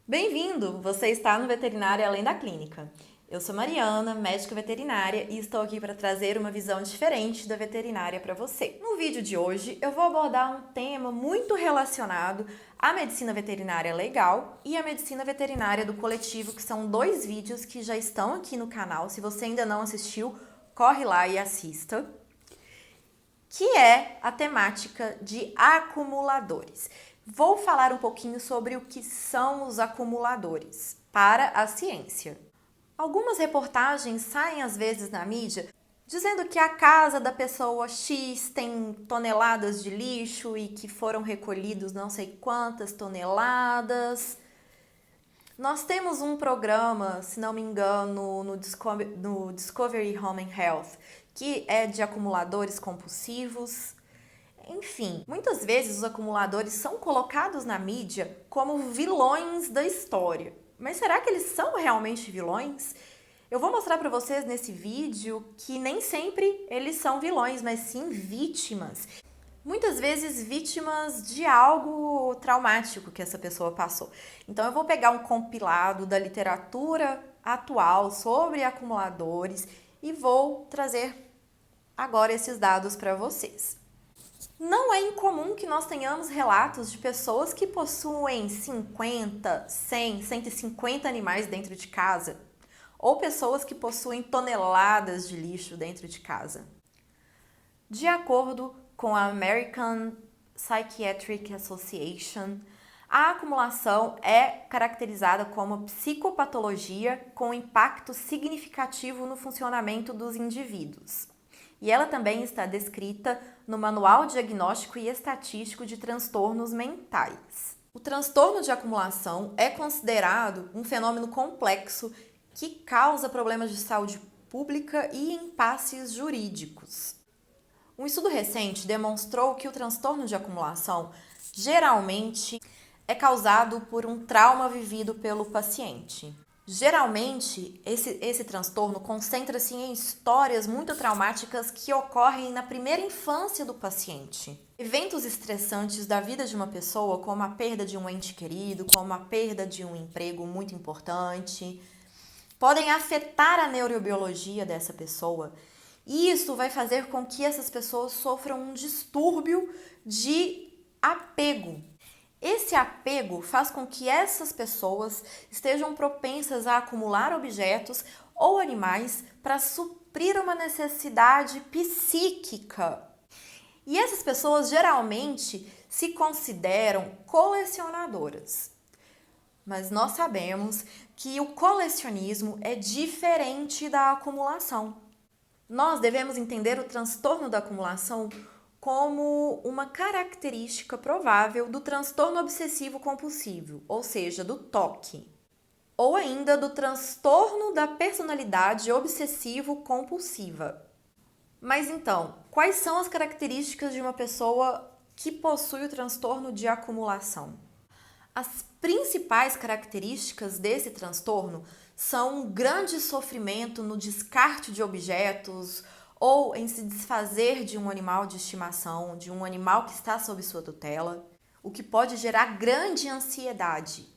Bem-vindo! Você está no Veterinária Além da Clínica. Eu sou Mariana, médica veterinária, e estou aqui para trazer uma visão diferente da veterinária para você. No vídeo de hoje, eu vou abordar um tema muito relacionado à medicina veterinária legal e à medicina veterinária do coletivo, que são dois vídeos que já estão aqui no canal. Se você ainda não assistiu, corre lá e assista. Que é a temática de acumuladores. Vou falar um pouquinho sobre o que são os acumuladores para a ciência. Algumas reportagens saem às vezes na mídia dizendo que a casa da pessoa X tem toneladas de lixo e que foram recolhidos não sei quantas toneladas. Nós temos um programa, se não me engano, no Discovery Home and Health, que é de acumuladores compulsivos. Enfim, muitas vezes os acumuladores são colocados na mídia como vilões da história. Mas será que eles são realmente vilões? Eu vou mostrar para vocês nesse vídeo que nem sempre eles são vilões, mas sim vítimas. Muitas vezes vítimas de algo traumático que essa pessoa passou. Então eu vou pegar um compilado da literatura atual sobre acumuladores e vou trazer agora esses dados para vocês. Não é incomum que nós tenhamos relatos de pessoas que possuem 50, 100, 150 animais dentro de casa, ou pessoas que possuem toneladas de lixo dentro de casa. De acordo com a American Psychiatric Association, a acumulação é caracterizada como psicopatologia com impacto significativo no funcionamento dos indivíduos. E ela também está descrita no Manual Diagnóstico e Estatístico de Transtornos Mentais. O transtorno de acumulação é considerado um fenômeno complexo que causa problemas de saúde pública e impasses jurídicos. Um estudo recente demonstrou que o transtorno de acumulação geralmente é causado por um trauma vivido pelo paciente. Geralmente, esse transtorno concentra-se em histórias muito traumáticas que ocorrem na primeira infância do paciente. Eventos estressantes da vida de uma pessoa, como a perda de um ente querido, como a perda de um emprego muito importante, podem afetar a neurobiologia dessa pessoa. E isso vai fazer com que essas pessoas sofram um distúrbio de apego. Esse apego faz com que essas pessoas estejam propensas a acumular objetos ou animais para suprir uma necessidade psíquica. E essas pessoas geralmente se consideram colecionadoras. Mas nós sabemos que o colecionismo é diferente da acumulação. Nós devemos entender o transtorno da acumulação como uma característica provável do transtorno obsessivo compulsivo, ou seja, do TOC, ou ainda do transtorno da personalidade obsessivo compulsiva. Mas então, quais são as características de uma pessoa que possui o transtorno de acumulação? As principais características desse transtorno são um grande sofrimento no descarte de objetos ou em se desfazer de um animal de estimação, de um animal que está sob sua tutela, o que pode gerar grande ansiedade.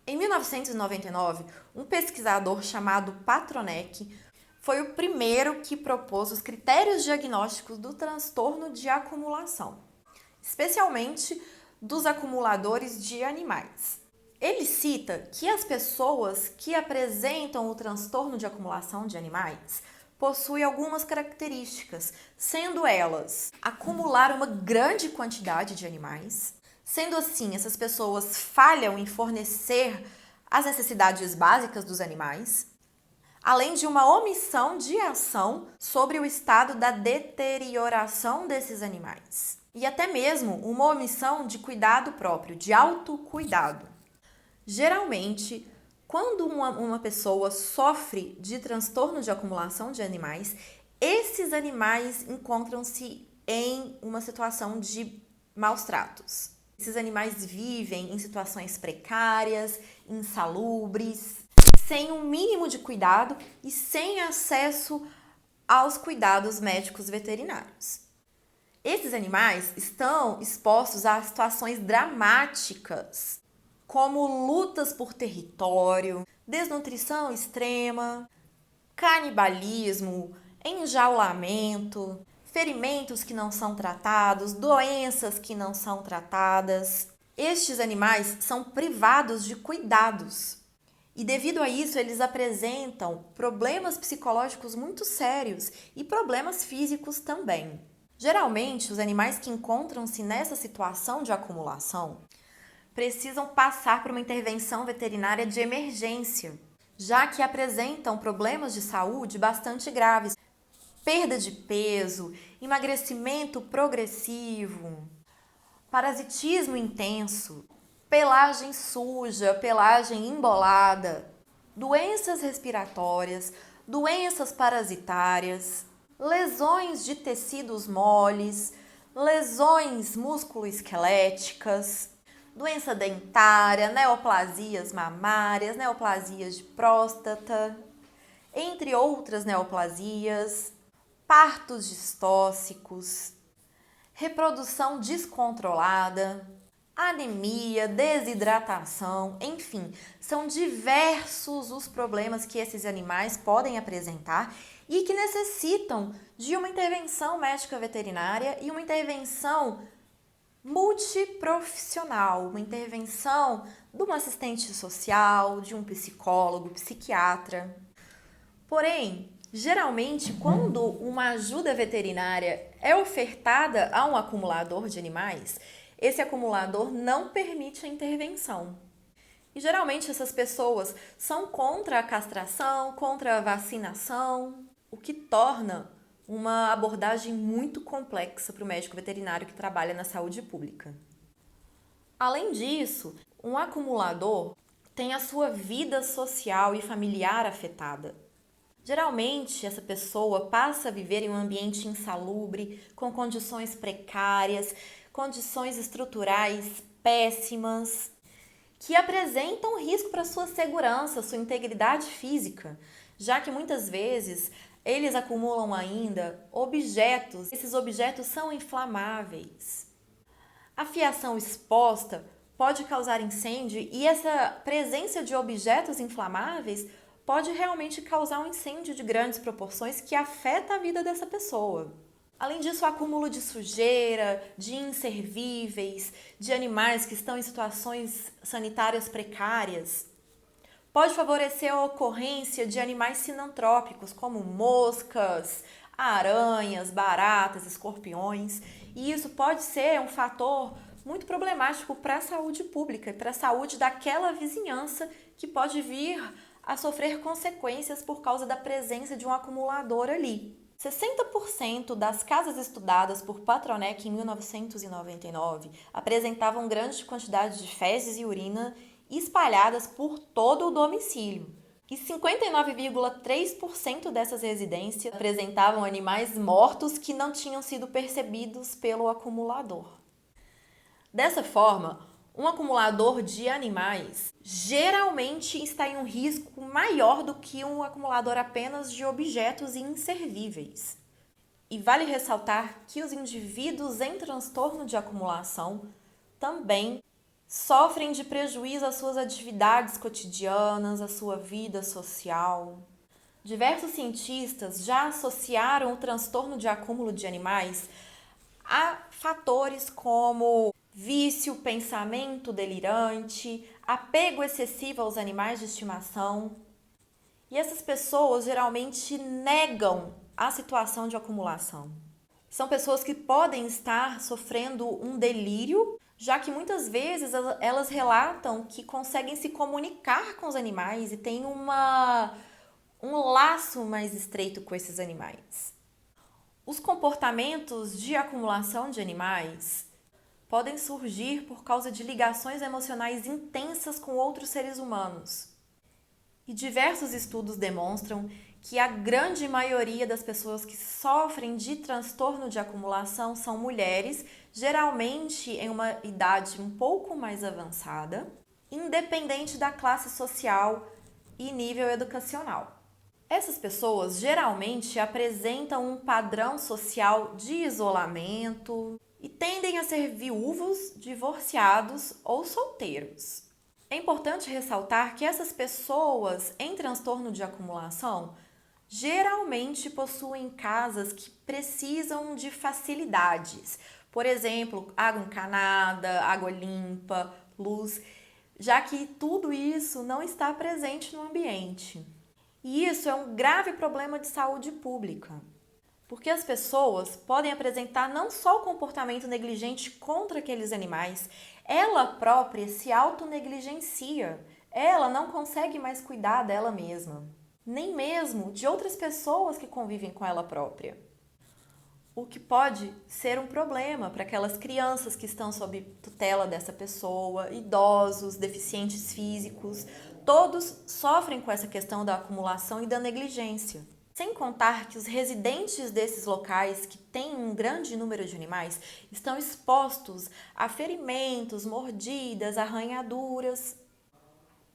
Em 1999, um pesquisador chamado Patronek foi o primeiro que propôs os critérios diagnósticos do transtorno de acumulação, especialmente dos acumuladores de animais. Ele cita que as pessoas que apresentam o transtorno de acumulação de animais possuem algumas características, sendo elas acumular uma grande quantidade de animais. Sendo assim, essas pessoas falham em fornecer as necessidades básicas dos animais, além de uma omissão de ação sobre o estado da deterioração desses animais. E até mesmo uma omissão de cuidado próprio, de autocuidado. Geralmente, quando uma pessoa sofre de transtorno de acumulação de animais, esses animais encontram-se em uma situação de maus tratos. Esses animais vivem em situações precárias, insalubres, sem um mínimo de cuidado e sem acesso aos cuidados médicos veterinários. Esses animais estão expostos a situações dramáticas como lutas por território, desnutrição extrema, canibalismo, enjaulamento, ferimentos que não são tratados, doenças que não são tratadas. Estes animais são privados de cuidados e, devido a isso, eles apresentam problemas psicológicos muito sérios e problemas físicos também. Geralmente, os animais que encontram-se nessa situação de acumulação precisam passar por uma intervenção veterinária de emergência, já que apresentam problemas de saúde bastante graves, perda de peso, emagrecimento progressivo, parasitismo intenso, pelagem suja, pelagem embolada, doenças respiratórias, doenças parasitárias, lesões de tecidos moles, lesões musculoesqueléticas, doença dentária, neoplasias mamárias, neoplasias de próstata, entre outras neoplasias, partos distóxicos, reprodução descontrolada, anemia, desidratação, enfim, são diversos os problemas que esses animais podem apresentar e que necessitam de uma intervenção médica veterinária e uma intervenção multiprofissional, uma intervenção de um assistente social, de um psicólogo, psiquiatra. Porém, geralmente, quando uma ajuda veterinária é ofertada a um acumulador de animais, esse acumulador não permite a intervenção. E geralmente essas pessoas são contra a castração, contra a vacinação, o que torna uma abordagem muito complexa para o médico veterinário que trabalha na saúde pública. Além disso, um acumulador tem a sua vida social e familiar afetada. Geralmente, essa pessoa passa a viver em um ambiente insalubre, com condições precárias, condições estruturais péssimas, que apresentam risco para sua segurança, sua integridade física, já que muitas vezes eles acumulam ainda objetos. Esses objetos são inflamáveis. A fiação exposta pode causar incêndio e essa presença de objetos inflamáveis pode realmente causar um incêndio de grandes proporções que afeta a vida dessa pessoa. Além disso, o acúmulo de sujeira, de inservíveis, de animais que estão em situações sanitárias precárias, pode favorecer a ocorrência de animais sinantrópicos, como moscas, aranhas, baratas, escorpiões, e isso pode ser um fator muito problemático para a saúde pública e para a saúde daquela vizinhança que pode vir a sofrer consequências por causa da presença de um acumulador ali. 60% das casas estudadas por Patronac em 1999 apresentavam grande quantidade de fezes e urina espalhadas por todo o domicílio. E 59,3% dessas residências apresentavam animais mortos que não tinham sido percebidos pelo acumulador. Dessa forma, um acumulador de animais geralmente está em um risco maior do que um acumulador apenas de objetos inservíveis. E vale ressaltar que os indivíduos em transtorno de acumulação também sofrem de prejuízo às suas atividades cotidianas, à sua vida social. Diversos cientistas já associaram o transtorno de acúmulo de animais a fatores como vício, pensamento delirante, apego excessivo aos animais de estimação. E essas pessoas geralmente negam a situação de acumulação. São pessoas que podem estar sofrendo um delírio, já que muitas vezes elas relatam que conseguem se comunicar com os animais e têm um laço mais estreito com esses animais. Os comportamentos de acumulação de animais podem surgir por causa de ligações emocionais intensas com outros seres humanos. E diversos estudos demonstram que a grande maioria das pessoas que sofrem de transtorno de acumulação são mulheres, geralmente em uma idade um pouco mais avançada, independente da classe social e nível educacional. Essas pessoas geralmente apresentam um padrão social de isolamento e tendem a ser viúvos, divorciados ou solteiros. É importante ressaltar que essas pessoas em transtorno de acumulação geralmente possuem casas que precisam de facilidades. Por exemplo, água encanada, água limpa, luz, já que tudo isso não está presente no ambiente. E isso é um grave problema de saúde pública, porque as pessoas podem apresentar não só o comportamento negligente contra aqueles animais, ela própria se autonegligencia, ela não consegue mais cuidar dela mesma, nem mesmo de outras pessoas que convivem com ela própria. O que pode ser um problema para aquelas crianças que estão sob tutela dessa pessoa, idosos, deficientes físicos, todos sofrem com essa questão da acumulação e da negligência. Sem contar que os residentes desses locais, que têm um grande número de animais, estão expostos a ferimentos, mordidas, arranhaduras.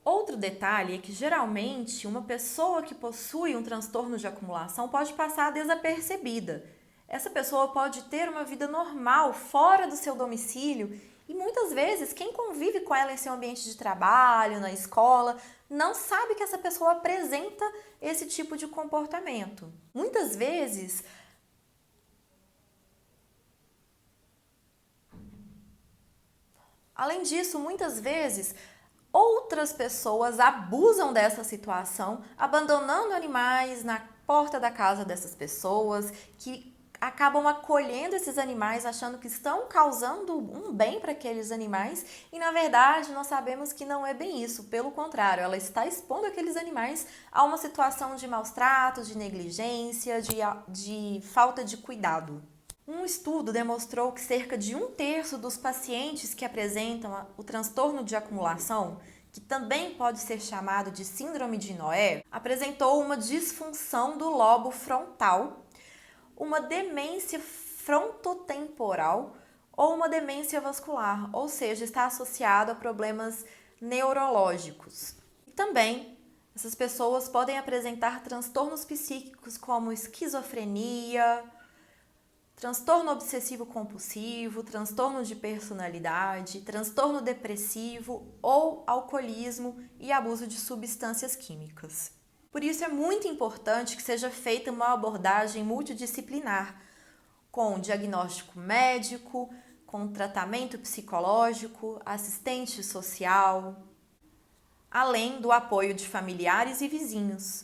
Outro detalhe é que geralmente uma pessoa que possui um transtorno de acumulação pode passar desapercebida. Essa pessoa pode ter uma vida normal fora do seu domicílio e muitas vezes quem convive com ela em seu ambiente de trabalho, na escola, não sabe que essa pessoa apresenta esse tipo de comportamento. Muitas vezes, além disso, muitas vezes outras pessoas abusam dessa situação, abandonando animais na porta da casa dessas pessoas, que acabam acolhendo esses animais achando que estão causando um bem para aqueles animais e na verdade nós sabemos que não é bem isso, pelo contrário, ela está expondo aqueles animais a uma situação de maus tratos, de negligência, de falta de cuidado. Um estudo demonstrou que cerca de 1/3 dos pacientes que apresentam o transtorno de acumulação, que também pode ser chamado de síndrome de Noé, apresentou uma disfunção do lobo frontal, uma demência frontotemporal ou uma demência vascular, ou seja, está associado a problemas neurológicos. E também essas pessoas podem apresentar transtornos psíquicos como esquizofrenia, transtorno obsessivo compulsivo, transtorno de personalidade, transtorno depressivo ou alcoolismo e abuso de substâncias químicas. Por isso é muito importante que seja feita uma abordagem multidisciplinar, com diagnóstico médico, com tratamento psicológico, assistente social, além do apoio de familiares e vizinhos.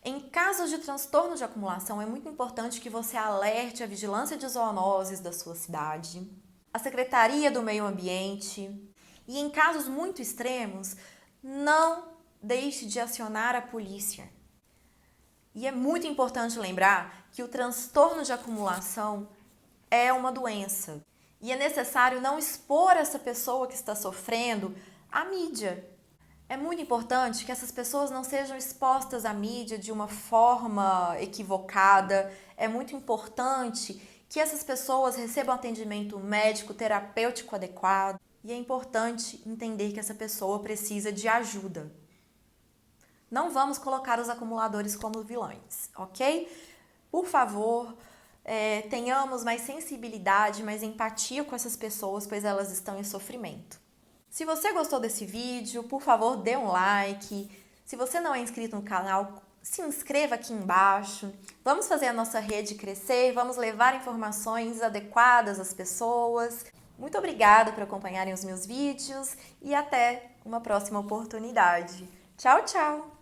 Em casos de transtorno de acumulação, é muito importante que você alerte a vigilância de zoonoses da sua cidade, a Secretaria do Meio Ambiente e, em casos muito extremos, não deixe de acionar a polícia. E é muito importante lembrar que o transtorno de acumulação é uma doença e é necessário não expor essa pessoa que está sofrendo à mídia. É muito importante que essas pessoas não sejam expostas à mídia de uma forma equivocada. É muito importante que essas pessoas recebam atendimento médico, terapêutico adequado. E é importante entender que essa pessoa precisa de ajuda. Não vamos colocar os acumuladores como vilões, ok? Por favor, tenhamos mais sensibilidade, mais empatia com essas pessoas, pois elas estão em sofrimento. Se você gostou desse vídeo, por favor, dê um like. Se você não é inscrito no canal, se inscreva aqui embaixo. Vamos fazer a nossa rede crescer, vamos levar informações adequadas às pessoas. Muito obrigada por acompanharem os meus vídeos e até uma próxima oportunidade. Tchau, tchau!